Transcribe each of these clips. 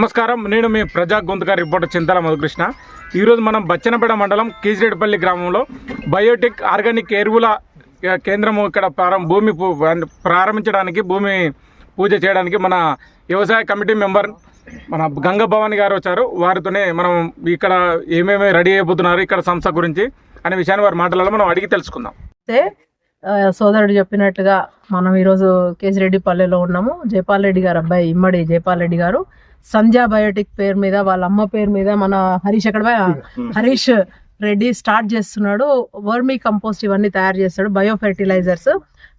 నమస్కారం, నేను మీ ప్రజా గొంతుగా రిపోర్టర్ చింతల మధుకృష్ణ. ఈరోజు మనం బచ్చన్నపేట మండలం కీజిరెడ్డిపల్లి గ్రామంలో బయోటెక్ ఆర్గానిక్ ఎరువుల కేంద్రము ఇక్కడ భూమి ప్రారంభించడానికి, భూమి పూజ చేయడానికి మన వ్యవసాయ కమిటీ మెంబర్ మన గంగ భవాని గారు వచ్చారు. వారితోనే మనం ఇక్కడ ఏమేమి రెడీ అయిపోతున్నారు, ఇక్కడ సంస్థ గురించి అనే విషయాన్ని వారి మాటలలో మనం అడిగి తెలుసుకుందాం. సోదరుడు చెప్పినట్టుగా మనం ఈరోజు కేసిరెడ్డిపల్లిలో ఉన్నాము. జైపాల్ రెడ్డి గారు అబ్బాయి ఇమ్మడి జైపాల్ రెడ్డి గారు సంధ్యా బయోటిక్ పేరు మీద, వాళ్ళ అమ్మ పేరు మీద మన హరీష్ రెడ్డి స్టార్ట్ చేస్తున్నాడు. వర్మీ కంపోస్ట్ ఇవన్నీ తయారు చేస్తాడు, బయో ఫెర్టిలైజర్స్.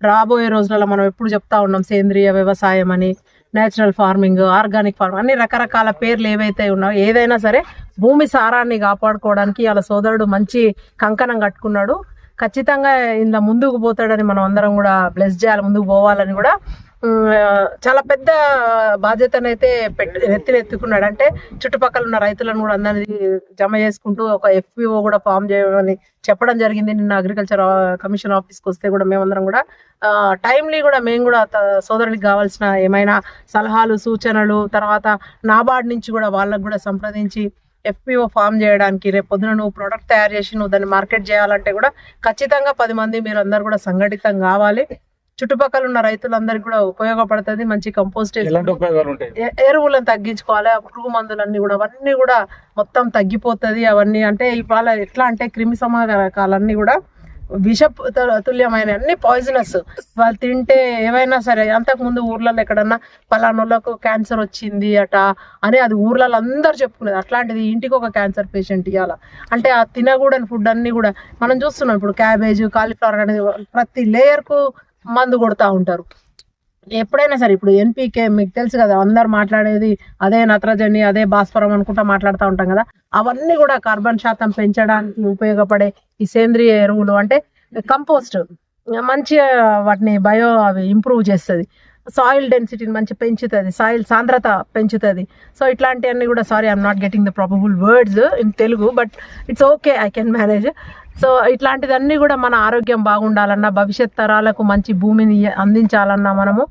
రాబోయే రోజులలో మనం ఎప్పుడు చెప్తా ఉన్నాం సేంద్రియ వ్యవసాయం అని, నేచురల్ ఫార్మింగ్, ఆర్గానిక్ ఫార్మింగ్, అన్ని రకరకాల పేర్లు ఏవైతే ఉన్నాయో ఏదైనా సరే భూమి సారాన్ని కాపాడుకోవడానికి వాళ్ళ సోదరుడు మంచి కంకణం కట్టుకున్నాడు. ఖచ్చితంగా ఇంత ముందుకు పోతాడని మనం అందరం కూడా బ్లెస్ చేయాలి, ముందుకు పోవాలని కూడా చాలా పెద్ద బాధ్యతనైతే ఎత్తుకున్నాడు. అంటే చుట్టుపక్కల ఉన్న రైతులను కూడా అందరినీ జమ చేసుకుంటూ ఒక FPO కూడా ఫామ్ చేయమని చెప్పడం జరిగింది. నిన్న అగ్రికల్చర్ కమిషన్ ఆఫీస్కి వస్తే కూడా మేమందరం కూడా టైమ్లీ కూడా మేము కూడా సోదరునికి కావాల్సిన ఏమైనా సలహాలు సూచనలు, తర్వాత నాబార్డ్ నుంచి కూడా వాళ్ళకు కూడా సంప్రదించి FPO ఫామ్ చేయడానికి, రేపు పొద్దున నువ్వు ప్రోడక్ట్ తయారు చేసి నువ్వు దాన్ని మార్కెట్ చేయాలంటే కూడా ఖచ్చితంగా 10 మంది మీరు అందరు కూడా సంఘటితం కావాలి. చుట్టుపక్కల ఉన్న రైతులందరికీ కూడా ఉపయోగపడుతుంది. మంచి కంపోస్ట్ ఎరువులను తగ్గించుకోవాలి, పురుగు మందులన్నీ కూడా అవన్నీ కూడా మొత్తం తగ్గిపోతుంది. అవన్నీ అంటే ఇవాళ ఎట్లా అంటే క్రిమి సంహారకాలన్నీ కూడా విష తుల్యమైన అన్ని పాయిజనస్. వాళ్ళు తింటే ఏవైనా సరే, అంతకుముందు ఊర్లలో ఎక్కడన్నా పలానోళ్ళకు క్యాన్సర్ వచ్చింది అట అని అది ఊర్లలో అందరు చెప్పుకునేది. అట్లాంటిది ఇంటికి ఒక క్యాన్సర్ పేషెంట్ ఇవ్వాల అంటే ఆ తినకూడని ఫుడ్ అన్ని కూడా మనం చూస్తున్నాం. ఇప్పుడు క్యాబేజ్, కాలీఫ్లవర్ అనేది ప్రతి లేయర్కు మందు కొడుతూ ఉంటారు. ఎప్పుడైనా సరే ఇప్పుడు NPK మీకు తెలుసు కదా, అందరు మాట్లాడేది అదే నత్రజని, అదే భాస్వరం అనుకుంటా మాట్లాడుతూ ఉంటాం కదా. అవన్నీ కూడా కార్బన్ శాతం పెంచడానికి ఉపయోగపడే ఈ సేంద్రియ ఎరువులు అంటే కంపోస్ట్ మంచిగా వాటిని అవి ఇంప్రూవ్ చేస్తుంది, సాయిల్ డెన్సిటీని మంచి పెంచుతుంది, సాయిల్ సాంద్రత పెంచుతుంది. సో ఇట్లాంటివన్నీ కూడా, sorry I'm not getting the probable words in Telugu, but it's okay, I can manage. So ఇట్లాంటిదన్నీ కూడా మన ఆరోగ్యం బాగుండాలన్నా, భవిష్యత్ తరాలకు మంచి భూమిని అందించాలన్నా మనము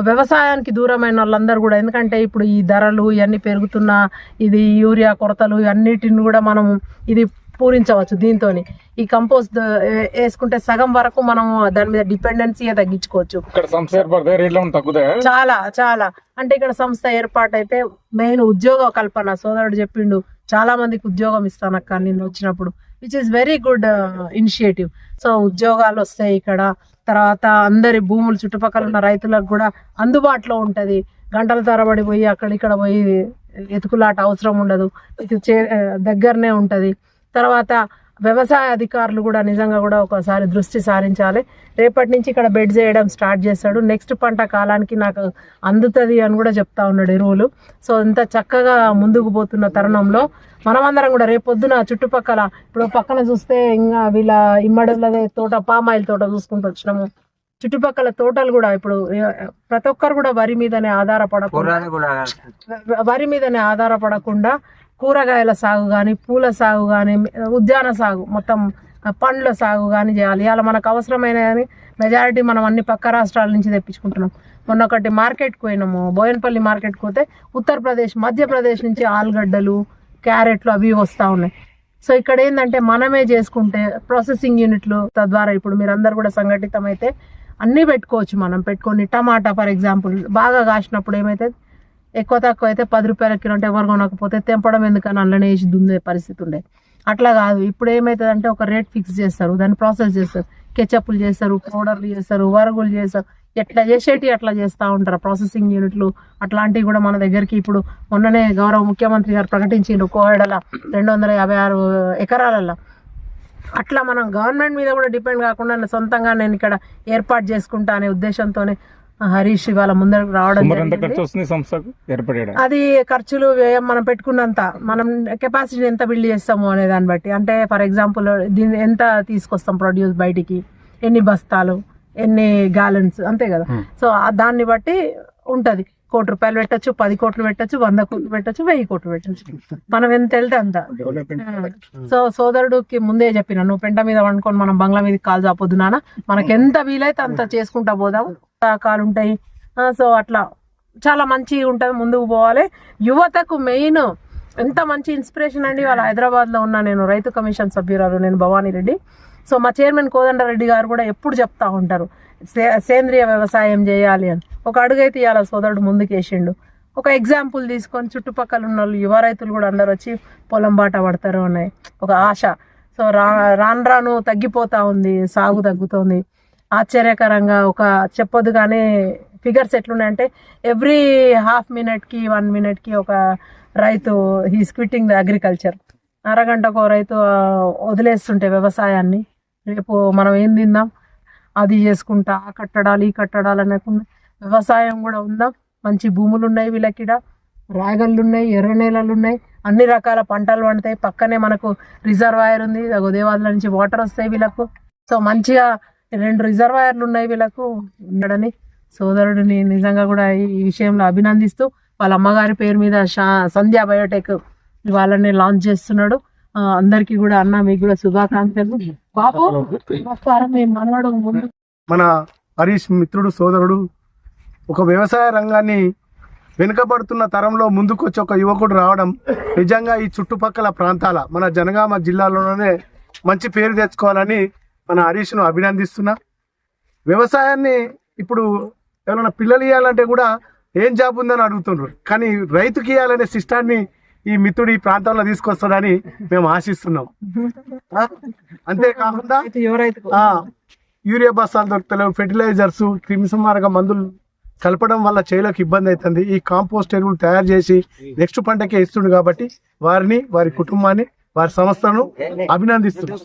వ్యవసాయానికి దూరమైన వాళ్ళందరూ కూడా, ఎందుకంటే ఇప్పుడు ఈ ధరలు ఇవన్నీ పెరుగుతున్న, ఇది యూరియా కొరతలు ఇవన్నిటిని కూడా మనం ఇది పూరించవచ్చు. దీంతో ఈ కంపోస్ట్ వేసుకుంటే సగం వరకు మనం దాని మీద డిపెండెన్సీ తగ్గించుకోవచ్చు. చాలా చాలా అంటే ఇక్కడ సంస్థ ఏర్పాటైతే మెయిన్ ఉద్యోగ కల్పన. సోదరుడు చెప్పిండు చాలా మందికి ఉద్యోగం ఇస్తానక్క నిన్న వచ్చినప్పుడు, which is very good initiative. So ఉద్యోగాలు వస్తాయి ఇక్కడ, తర్వాత అందరి భూములు చుట్టుపక్కల ఉన్న రైతులకు కూడా అందుబాటులో ఉంటుంది. గంటల తరబడి పోయి అక్కడిక్కడ పోయి ఎతుకులాట అవసరం ఉండదు, ఇది దగ్గరనే ఉంటుంది. తర్వాత వ్యవసాయ అధికారులు కూడా నిజంగా కూడా ఒకసారి దృష్టి సారించాలి. రేపటి నుంచి ఇక్కడ బెడ్ చేయడం స్టార్ట్ చేస్తాడు, నెక్స్ట్ పంట కాలానికి నాకు అందుతుంది అని కూడా చెప్తా ఉన్నాడు ఎరువులు. సో ఇంత చక్కగా ముందుకు పోతున్న తరుణంలో మనమందరం కూడా రేపొద్దున చుట్టుపక్కల, ఇప్పుడు పక్కన చూస్తే ఇంకా వీళ్ళ ఇమ్మడులదే తోట, పామాయిల్ తోట చూసుకుంటూ వచ్చినాము. చుట్టుపక్కల తోటలు కూడా ఇప్పుడు ప్రతి ఒక్కరు కూడా వరి మీదనే ఆధారపడకుండా కూరగాయల సాగు కానీ, పూల సాగు కానీ, ఉద్యాన సాగు, మొత్తం పండ్ల సాగు కానీ చేయాలి. ఇవాళ మనకు అవసరమైన కానీ మెజారిటీ మనం అన్ని పక్క రాష్ట్రాల నుంచి తెప్పించుకుంటున్నాం. మొన్న ఒకటి మార్కెట్కి పోయినాము, బోయన్పల్లి మార్కెట్కి పోతే ఉత్తరప్రదేశ్, మధ్యప్రదేశ్ నుంచి ఆలుగడ్డలు, క్యారెట్లు అవి వస్తూ ఉన్నాయి. సో ఇక్కడ ఏంటంటే మనమే చేసుకుంటే ప్రాసెసింగ్ యూనిట్లు, తద్వారా ఇప్పుడు మీరు అందరు కూడా సంఘటితం అయితే అన్నీ పెట్టుకోవచ్చు. మనం పెట్టుకొని టమాటా ఫర్ ఎగ్జాంపుల్ బాగా కాసినప్పుడు ఏమైతే ఎక్కువ తక్కువ అయితే 10 రూపాయల కిలో అంటే ఎవరు కొనకపోతే తెంపడం ఎందుకని అందులోనే వేసి దున్నే పరిస్థితి ఉండే. అట్లా కాదు, ఇప్పుడు ఏమవుతుంది అంటే ఒక రేట్ ఫిక్స్ చేస్తారు, దాన్ని ప్రాసెస్ చేస్తారు, కెచప్లు చేస్తారు, పౌడర్లు చేస్తారు, వరుగులు చేస్తారు, ఎట్లా చేసేటి అట్లా చేస్తూ ఉంటారు ప్రాసెసింగ్ యూనిట్లు. అట్లాంటివి కూడా మన దగ్గరికి ఇప్పుడు మొన్ననే గౌరవ ముఖ్యమంత్రి గారు ప్రకటించారు, కోహెడల 256 ఎకరాలలో. అట్లా మనం గవర్నమెంట్ మీద కూడా డిపెండ్ కాకుండా సొంతంగా నేను ఇక్కడ ఏర్పాటు చేసుకుంటా అనే ఉద్దేశంతోనే హరీష్ ఇవాళ ముందరకు రావడం. అది ఖర్చులు వ్యయం మనం పెట్టుకున్నంత, మనం కెపాసిటీ ఎంత బిల్డ్ చేస్తాము అనే దాన్ని బట్టి. అంటే ఫర్ ఎగ్జాంపుల్ దీన్ని ఎంత తీసుకొస్తాం ప్రొడ్యూస్ బయటికి, ఎన్ని బస్తాలు, ఎన్ని గ్యాలన్స్, అంతే కదా. సో దాన్ని బట్టి ఉంటది. ₹1 కోటి పెట్టచ్చు, 10 కోట్లు పెట్టచ్చు, 100 కోట్లు పెట్టచ్చు, 1000 కోట్లు పెట్టచ్చు, మనం ఎంత వెళ్తే అంత. సో సోదరుడికి ముందే చెప్పిన, నువ్వు పెంట మీద వండుకొని మనం బంగ్లా మీద కాలు చాపొద్దు నాన్న, మనకి ఎంత వీలైతే అంత చేసుకుంటా పోదాం, కాలు ఉంటాయి. సో అట్లా చాలా మంచిగా ఉంటుంది, ముందుకు పోవాలి. యువతకు మెయిన్ ఎంత మంచి ఇన్స్పిరేషన్ అండి. వాళ్ళ హైదరాబాద్లో ఉన్న నేను రైతు కమిషన్ సభ్యురాలు, నేను భవానీ రెడ్డి. సో మా చైర్మన్ కోదండరెడ్డి గారు కూడా ఎప్పుడు చెప్తా ఉంటారు సేంద్రియ వ్యవసాయం చేయాలి అని. ఒక అడుగైతే ఇవాళ సోదరుడు ముందుకేసిండు. ఒక ఎగ్జాంపుల్ తీసుకొని చుట్టుపక్కల ఉన్న వాళ్ళు యువ రైతులు కూడా అందరు వచ్చి పొలం బాట పడతారు అనే ఒక ఆశ. సో రాను రాను తగ్గిపోతా ఉంది, సాగు తగ్గుతోంది. ఆశ్చర్యకరంగా ఒక చెప్పొద్దు కానీ ఫిగర్స్ ఎట్లున్నాయంటే ఎవ్రీ హాఫ్ మినిట్కి 1 మినిట్కి ఒక రైతు హీస్ క్విట్టింగ్ ద అగ్రికల్చర్. అరగంటకు రైతు వదిలేస్తుంటే వ్యవసాయాన్ని, రేపు మనం ఏం తిందాం అది చేసుకుంటా, ఆ కట్టడాలు ఈ కట్టడాలు అనకుండా వ్యవసాయం కూడా ఉందాం. మంచి భూములు ఉన్నాయి వీళ్ళకిడ, రాగళ్ళు ఉన్నాయి, ఎర్ర నేలలు ఉన్నాయి, అన్ని రకాల పంటలు పండుతాయి. పక్కనే మనకు రిజర్వాయర్ ఉంది, దేవాదుల నుంచి వాటర్ వస్తాయి వీళ్ళకు. సో మంచిగా 2 రిజర్వాయర్లు ఉన్నాయి వీళ్ళకు ఉండడని సోదరుడిని నిజంగా కూడా ఈ విషయంలో అభినందిస్తూ వాళ్ళ అమ్మగారి పేరు మీద సంధ్యా బయోటెక్ వాళ్ళని లాంచ్ చేస్తున్నాడు. అందరికీ కూడా అన్న మీకు కూడా శుభాకాంక్షలు. బాబు నమస్కారం. మీ మనవాడు ముందు మన హరీష్ మిత్రుడు సోదరుడు ఒక వ్యవసాయ రంగాన్ని వెనుకబడుతున్న తరంలో ముందుకొచ్చి ఒక యువకుడు రావడం నిజంగా ఈ చుట్టుపక్కల ప్రాంతాల మన జనగామ జిల్లాలోనే మంచి పేరు తెచ్చుకోవాలని మన హరీష్ను అభినందిస్తున్నా. వ్యవసాయాన్ని ఇప్పుడు ఎవరైనా పిల్లలు ఇవ్వాలంటే కూడా ఏం జాబ్ ఉందని అడుగుతున్నారు, కానీ రైతుకి ఇవ్వాలనే సిస్టాన్ని ఈ మిత్రుడు ఈ ప్రాంతంలో తీసుకొస్తాడని మేము ఆశిస్తున్నాం. అంతేకాకుండా యూరియా బస్తాలు దొరుకుతలేవు, ఫెర్టిలైజర్స్, క్రిమిసంహారక మందులు కలపడం వల్ల చేలకు ఇబ్బంది అవుతుంది. ఈ కాంపోస్ట్ ఎరువులు తయారు చేసి నెక్స్ట్ పంటకే ఇస్తుండు కాబట్టి వారిని, వారి కుటుంబాన్ని, వారి సంస్థను అభినందిస్తున్నాం.